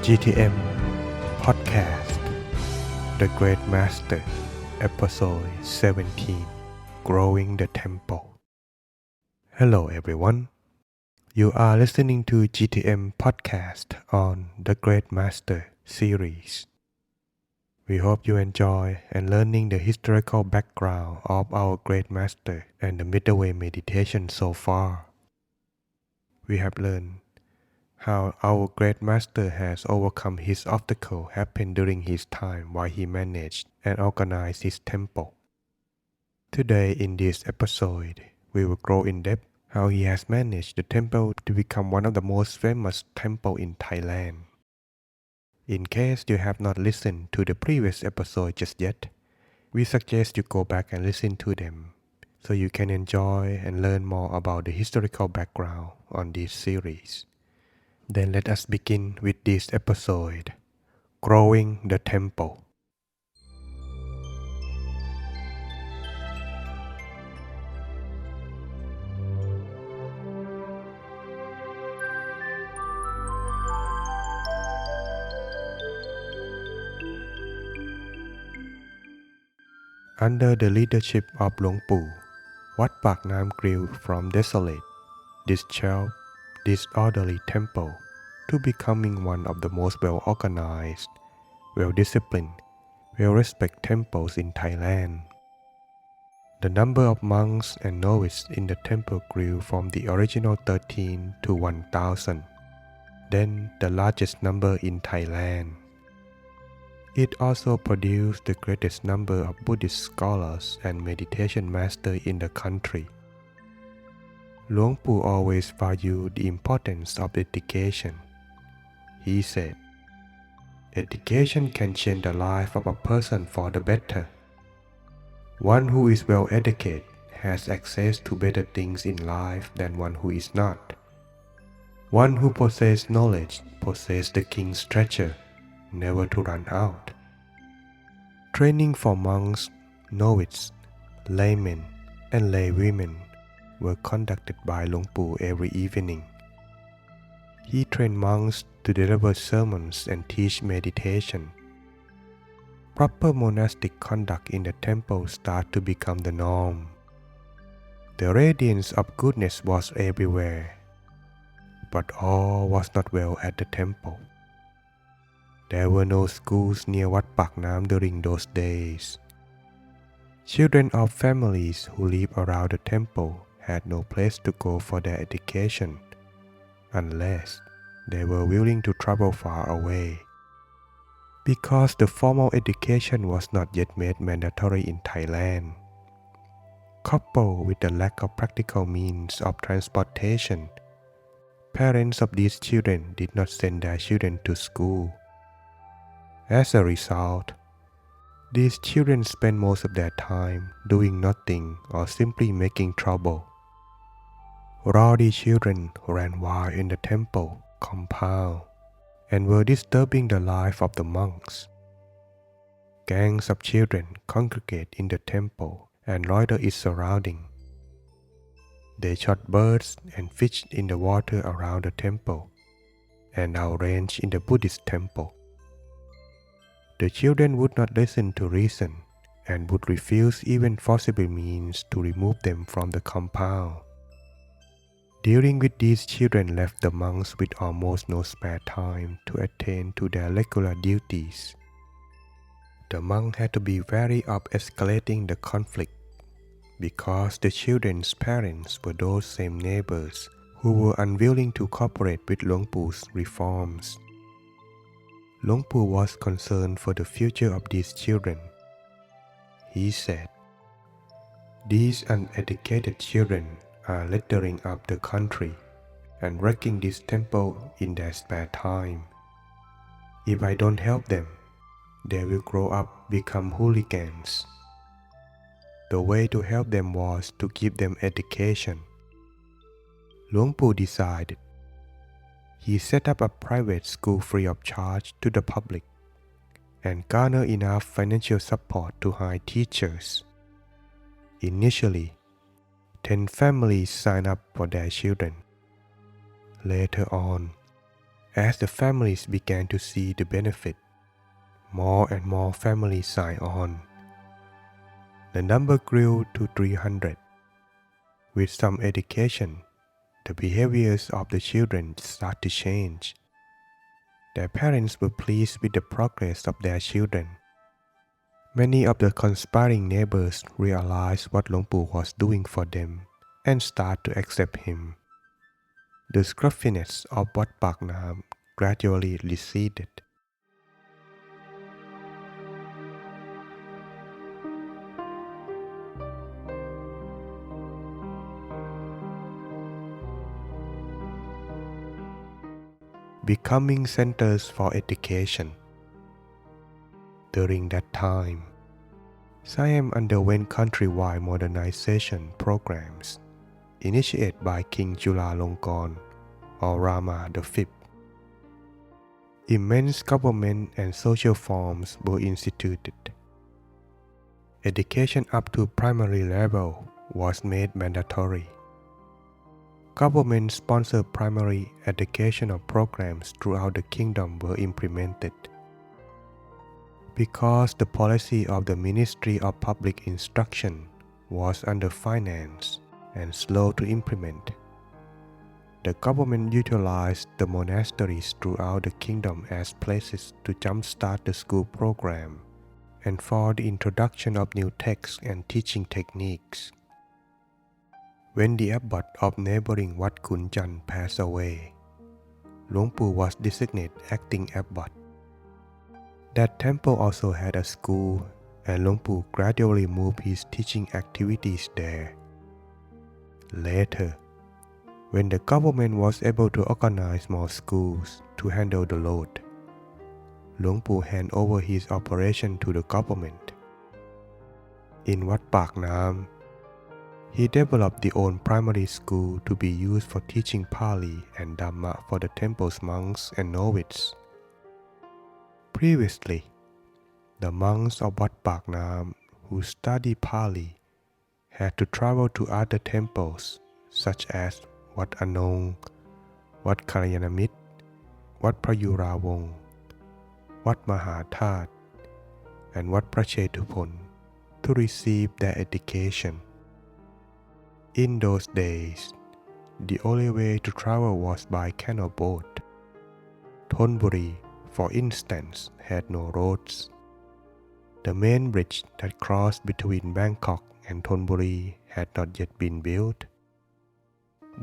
GTM Podcast The Great Master Episode 17 Growing the Temple. Hello everyone. You are listening to GTM Podcast on The Great Master series. We hope you enjoy and learning the historical background of our Great Master and the Middle Way meditation so far. We have learned how our Great Master has overcome his obstacle happened during his time while he managed and organized his temple. Today in this episode, we will go in depth how he has managed the temple to become one of the most famous temples in Thailand. In case you have not listened to the previous episode just yet, we suggest you go back and listen to them so you can enjoy and learn more about the historical background on this series. Then let us begin with this episode, Growing the Temple. Under the leadership of Luang Pu, Wat Paknam grew from desolate, disheveled, disorderly temple to becoming one of the most well-organized, well-disciplined, well-respected temples in Thailand. The number of monks and novices in the temple grew from the original 13 to 1,000, then the largest number in Thailand. It also produced the greatest number of Buddhist scholars and meditation masters in the country. Luang Pu always valued the importance of education. He said, "Education can change the life of a person for the better. One who is well educated has access to better things in life than one who is not. One who possesses knowledge possesses the king's treasure, never to run out." Training for monks, novices, laymen, and laywomen were conducted by Luang Pu every evening. He trained monks to deliver sermons and teach meditation. Proper monastic conduct in the temple started to become the norm. The radiance of goodness was everywhere, but all was not well at the temple. There were no schools near Wat Paknam during those days. Children of families who lived around the temple had no place to go for their education, unless they were willing to travel far away. Because the formal education was not yet made mandatory in Thailand, coupled with the lack of practical means of transportation, parents of these children did not send their children to school. As a result, these children spent most of their time doing nothing or simply making trouble. Rowdy children ran wild in the temple compound and were disturbing the life of the monks. Gangs of children congregate in the temple and loiter its surrounding. They shot birds and fish in the water around the temple and outraged in the Buddhist temple. The children would not listen to reason and would refuse even possible means to remove them from the compound. Dealing with these children left the monks with almost no spare time to attend to their regular duties. The monk had to be wary of escalating the conflict because the children's parents were those same neighbors who were unwilling to cooperate with Luang Pu's reforms. Luang Pu was concerned for the future of these children. He said, "These uneducated children are littering up the country and wrecking this temple in their spare time. If I don't help them, they will grow up become hooligans." The way to help them was to give them education. Luang Pu decided. He set up a private school free of charge to the public and garnered enough financial support to hire teachers. Initially, 10 families signed up for their children. Later on, As the families began to see the benefit, more and more families signed on. The number grew to 300. With some education, the behaviors of the children started to change. Their parents were pleased with the progress of their children. Many of the conspiring neighbors realized what Luang Pu was doing for them and started to accept him. The scruffiness of Wat Paknam gradually receded. Becoming centers for education. During that time, Siam underwent countrywide modernization programs initiated by King Chulalongkorn or Rama V. Immense government and social reforms were instituted. Education up to primary level was made mandatory. Government-sponsored primary educational programs throughout the kingdom were implemented. Because the policy of the Ministry of Public Instruction was underfinanced and slow to implement, the government utilized the monasteries throughout the kingdom as places to jumpstart the school program and for the introduction of new texts and teaching techniques. When the abbot of neighboring Wat Kunjan passed away, Luang Pu was designated acting abbot. That temple also had a school, and Luang Pu gradually moved his teaching activities there. Later, when the government was able to organize more schools to handle the load, Luang Pu handed over his operation to the government. In Wat Paknam, he developed the own primary school to be used for teaching Pali and Dhamma for the temple's monks and novices. Previously, the monks of Wat Paknam who studied Pali had to travel to other temples such as Wat Anong, Wat Kalyanamit, Wat Prayurawong, Wat Mahathat, and Wat Prachetupon to receive their education. In those days, the only way to travel was by canal boat. Thonburi, for instance, had no roads. The main bridge that crossed between Bangkok and Thonburi had not yet been built.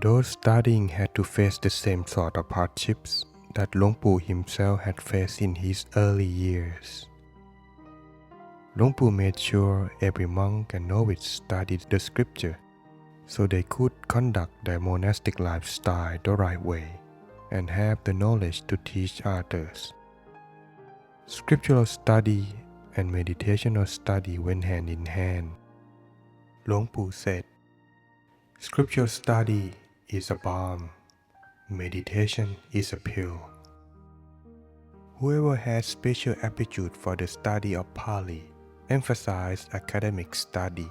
Those studying had to face the same sort of hardships that Luang Pu himself had faced in his early years. Luang Pu made sure every monk and novice studied the scripture so they could conduct their monastic lifestyle the right way and have the knowledge to teach others. Scriptural study and meditational study went hand in hand. Luang Pu said, "Scriptural study is a balm, meditation is a pill." Whoever had special aptitude for the study of Pali emphasized academic study.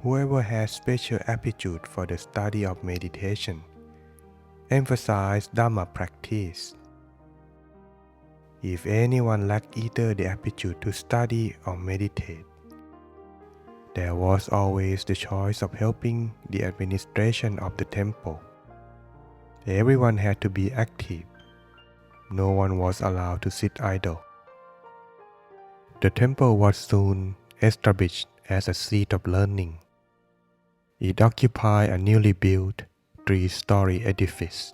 Whoever had special aptitude for the study of meditation emphasized Dhamma practice. If anyone lacked either the aptitude to study or meditate, there was always the choice of helping the administration of the temple. Everyone had to be active. No one was allowed to sit idle. The temple was soon established as a seat of learning. It occupied a newly built 3-story edifice,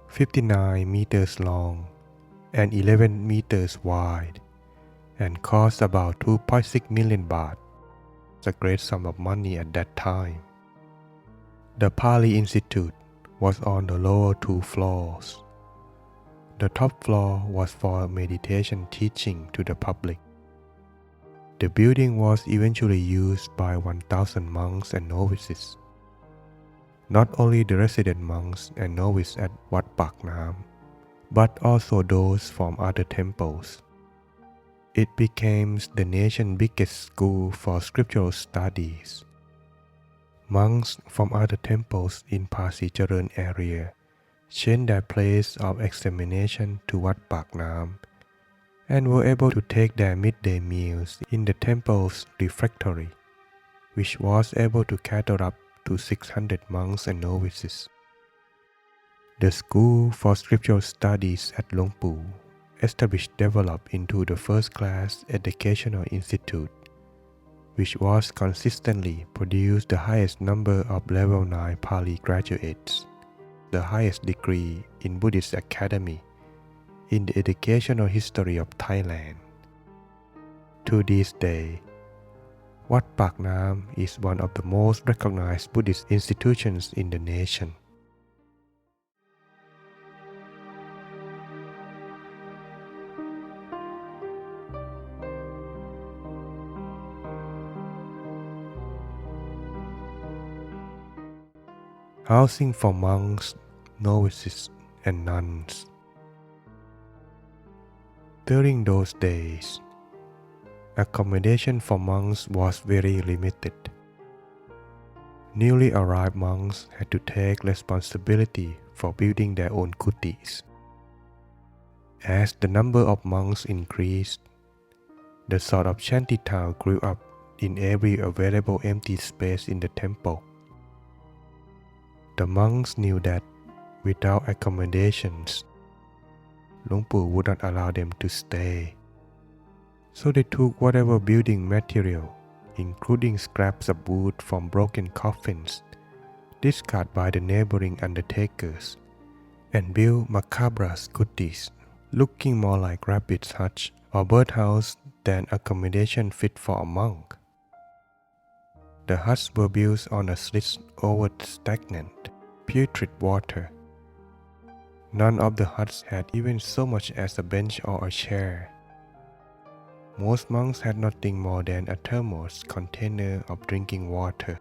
59 meters long and 11 meters wide, and cost about 2.6 million baht, a great sum of money at that time. The Pali Institute was on the lower 2 floors. The top floor was for meditation teaching to the public. The building was eventually used by 1,000 monks and novices. Not only the resident monks and novices at Wat Paknam, but also those from other temples. It became the nation's biggest school for scriptural studies. Monks from other temples in Pasicharan area changed their place of examination to Wat Paknam and were able to take their midday meals in the temple's refectory, which was able to cater up to 600 monks and novices. The school for scriptural studies at Luang Pu, established, developed into the first-class educational institute, which was consistently produced the highest number of level 9 Pali graduates, the highest degree in Buddhist academy in the educational history of Thailand. To this day, Wat Paknam is one of the most recognized Buddhist institutions in the nation. Housing for monks, novices, and nuns. During those days, accommodation for monks was very limited. Newly arrived monks had to take responsibility for building their own kutis. As the number of monks increased, the sort of shanty town grew up in every available empty space in the temple. The monks knew that without accommodations, Luang Pu would not allow them to stay. So they took whatever building material, including scraps of wood from broken coffins, discarded by the neighboring undertakers, and built macabre kutis, looking more like rabbit's hutch or birdhouse than accommodation fit for a monk. The huts were built on a slit over stagnant, putrid water. None of the huts had even so much as a bench or a chair. Most monks had nothing more than a thermos container of drinking water.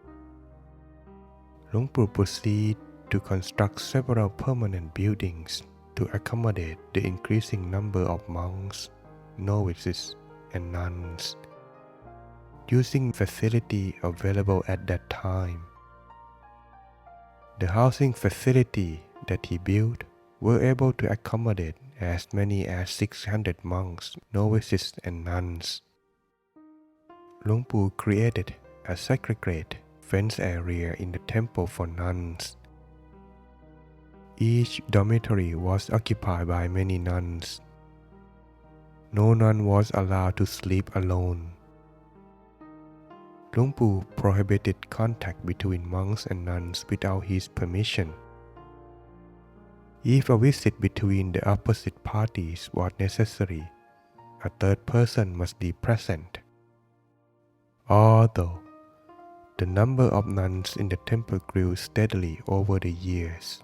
Luang Pu proceeded to construct several permanent buildings to accommodate the increasing number of monks, novices, and nuns, using facility available at that time. The housing facility that he built were able to accommodate as many as 600 monks, novices, and nuns. Luang Pu created a segregated fenced area in the temple for nuns. Each dormitory was occupied by many nuns. No nun was allowed to sleep alone. Luang Pu prohibited contact between monks and nuns without his permission. If a visit between the opposite parties was necessary, a third person must be present. Although the number of nuns in the temple grew steadily over the years,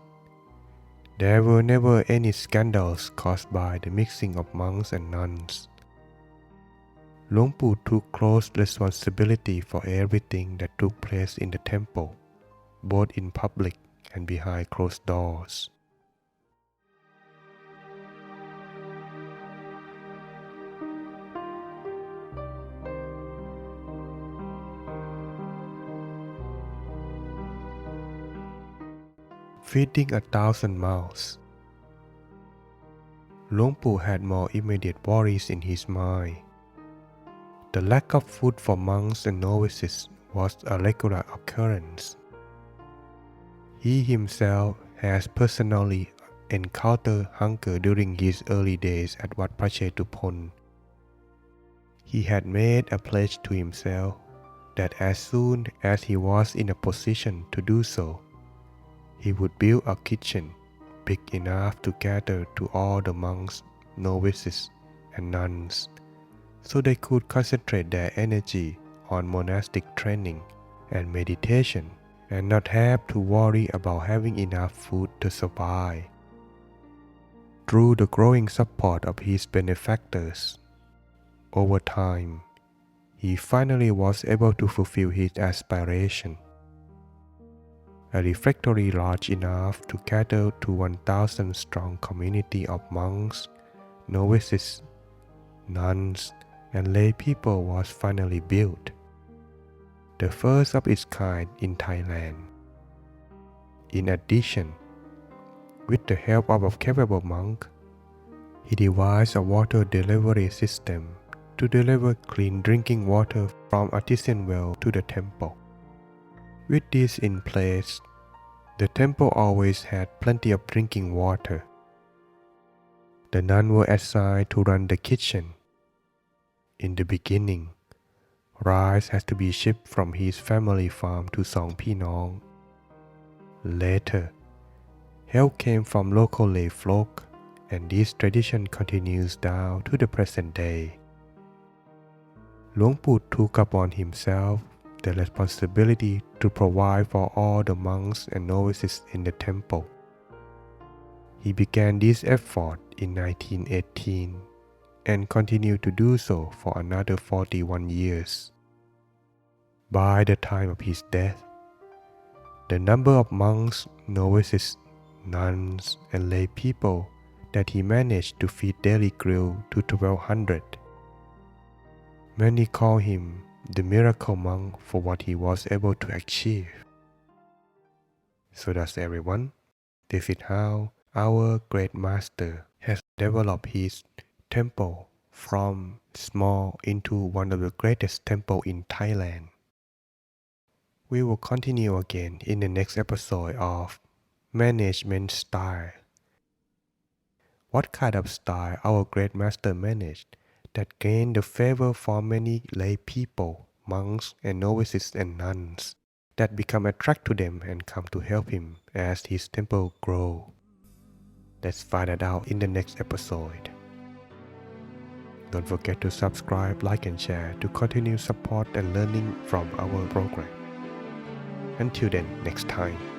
there were never any scandals caused by the mixing of monks and nuns. Luang Pu took close responsibility for everything that took place in the temple, both in public and behind closed doors. Feeding 1,000 mouths. Luang Pu had more immediate worries in his mind. The lack of food for monks and novices was a regular occurrence. He himself has personally encountered hunger during his early days at Wat Paknam. He had made a pledge to himself that as soon as he was in a position to do so, he would build a kitchen big enough to cater to all the monks, novices, and nuns, so they could concentrate their energy on monastic training and meditation and not have to worry about having enough food to survive. Through the growing support of his benefactors, over time, he finally was able to fulfill his aspiration. A refectory large enough to cater to 1,000 strong community of monks, novices, nuns, and lay people was finally built, the first of its kind in Thailand. In addition, With the help of a capable monk, he devised a water delivery system to deliver clean drinking water from artesian well to the temple. With this in place, the temple always had plenty of drinking water. The nuns were assigned to run the kitchen. In the beginning, rice has to be shipped from his family farm to Song Pinong. Later, help came from local lay folk, and this tradition continues down to the present day. Luang Pu took upon himself the responsibility to provide for all the monks and novices in the temple. He began this effort in 1918 and continued to do so for another 41 years. By the time of his death, the number of monks, novices, nuns, and lay people that he managed to feed daily grew to 1,200. Many call him the miracle monk for what he was able to achieve. So that's everyone. This is how our great master has developed his temple from small into one of the greatest temples in Thailand. We will continue again in the next episode of management style. What kind of style our great master managed that gained the favor for many lay people, monks and novices and nuns that become attracted to them and come to help him as his temple grow. Let's find that out in the next episode. Don't forget to subscribe, like and share to continue support and learning from our program. Until then, next time.